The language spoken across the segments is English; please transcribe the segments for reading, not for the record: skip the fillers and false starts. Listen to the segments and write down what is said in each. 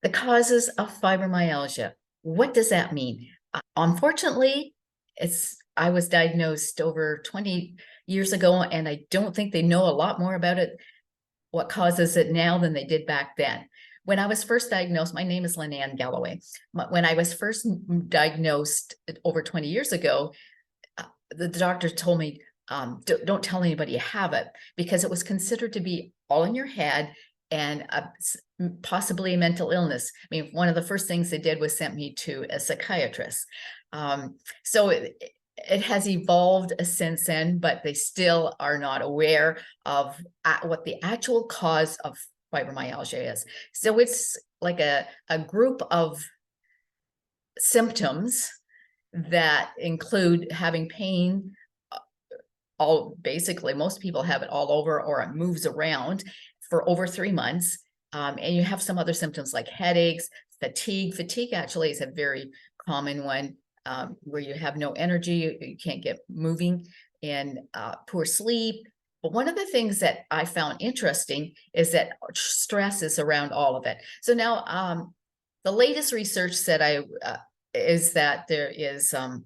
The causes of fibromyalgia. What does that mean? Unfortunately, I was diagnosed over 20 years ago, and I don't think they know a lot more about it, what causes it now than they did back then. When I was first diagnosed, my name is Lynanne Galloway. When I was first diagnosed over 20 years ago, the doctor told me, don't tell anybody you have it, because it was considered to be all in your head and possibly a mental illness. I mean, one of the first things they did was sent me to a psychiatrist. So it has evolved since then, but they still are not aware of what the actual cause of fibromyalgia is. So it's like a group of symptoms that include having pain. Basically, most people have it all over, or it moves around for over 3 months. And you have some other symptoms like headaches, fatigue. Fatigue actually is a very common one, where you have no energy, you can't get moving, and poor sleep. But one of the things that I found interesting is that stress is around all of it. So now, the latest research said is that there is from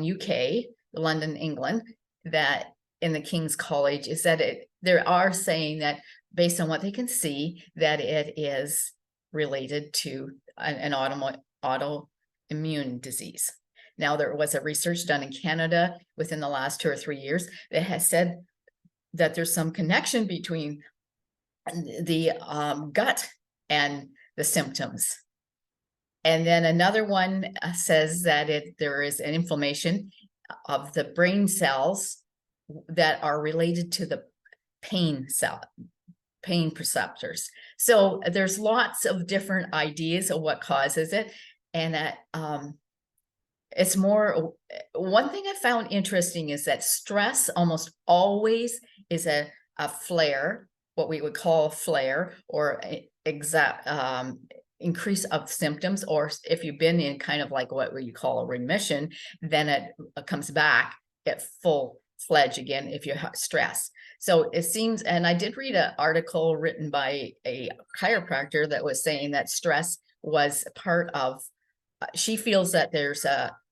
UK, London, England, that in the King's College, is that they are saying that based on what they can see, that it is related to an autoimmune disease. Now, there was a research done in Canada within the last 2 or 3 years that has said that there's some connection between the gut and the symptoms. And then another one says that there is an inflammation of the brain cells that are related to the pain receptors. So there's lots of different ideas of what causes it. And that it's more, one thing I found interesting is that stress almost always is a flare, what we would call a flare, or increase of symptoms, or if you've been in kind of like what you call a remission, then it comes back at full-fledged again if you have stress. So it seems, and I did read an article written by a chiropractor that was saying that stress was part of, she feels that there's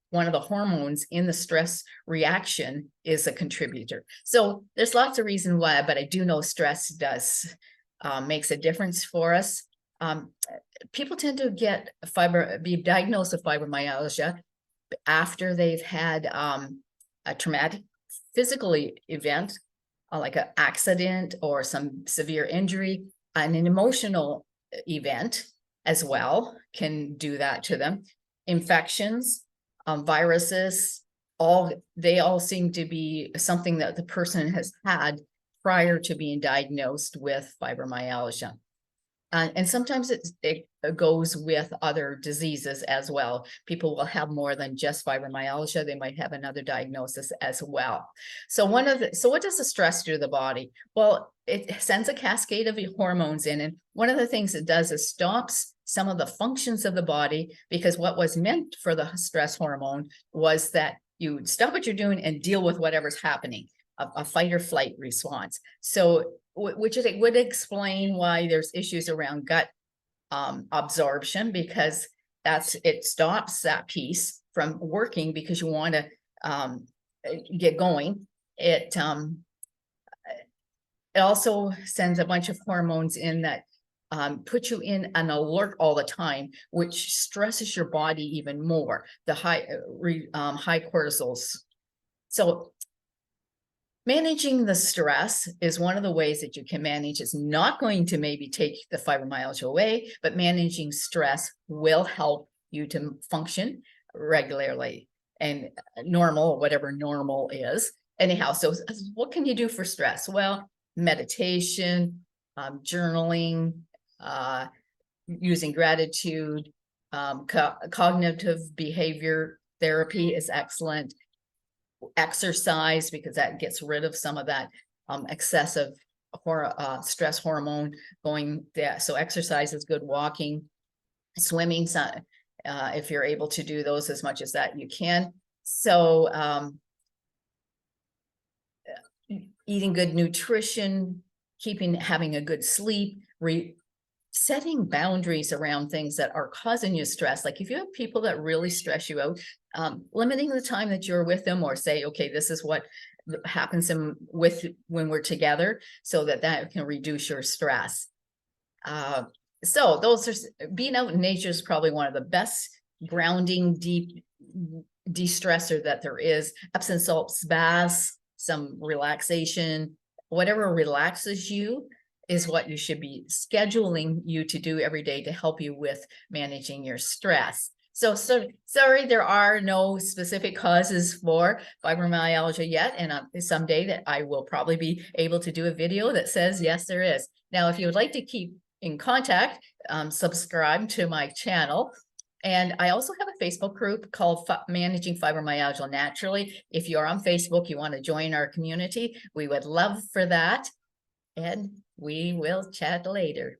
one of the hormones in the stress reaction is a contributor. So there's lots of reasons why, but I do know stress does makes a difference for us. People tend to be diagnosed with fibromyalgia after they've had a traumatic physical event, like an accident or some severe injury, and an emotional event as well can do that to them. Infections, viruses, they all seem to be something that the person has had prior to being diagnosed with fibromyalgia. And sometimes it goes with other diseases as well. People will have more than just fibromyalgia. They might have another diagnosis as well. So what does the stress do to the body? Well, it sends a cascade of hormones in, and one of the things it does is stops some of the functions of the body, because what was meant for the stress hormone was that you stop what you're doing and deal with whatever's happening, a fight or flight response. So which would explain why there's issues around gut absorption, because it stops that piece from working because you want to get going. It also sends a bunch of hormones in that put you in an alert all the time, which stresses your body even more. The high cortisols. So managing the stress is one of the ways that you can manage. It's not going to maybe take the fibromyalgia away, but managing stress will help you to function regularly and normal, whatever normal is. Anyhow, so what can you do for stress? Well, meditation, journaling, using gratitude, cognitive behavior therapy is excellent. Exercise, because that gets rid of some of that excessive stress hormone going there. So exercise is good. Walking, swimming, if you're able to do those as much as that you can. So eating good nutrition, having a good sleep, setting boundaries around things that are causing you stress. Like if you have people that really stress you out, limiting the time that you're with them, or say, okay, this is what happens when we're together, so that can reduce your stress. So those are, being out in nature is probably one of the best grounding, deep de-stressor that there is. Epsom salts baths, some relaxation, whatever relaxes you is what you should be scheduling you to do every day to help you with managing your stress. So sorry, there are no specific causes for fibromyalgia yet, and someday that I will probably be able to do a video that says yes, there is. Now, if you would like to keep in contact, subscribe to my channel. And I also have a Facebook group called Managing Fibromyalgia Naturally. If you're on Facebook, you want to join our community, we would love for that. And we will chat later.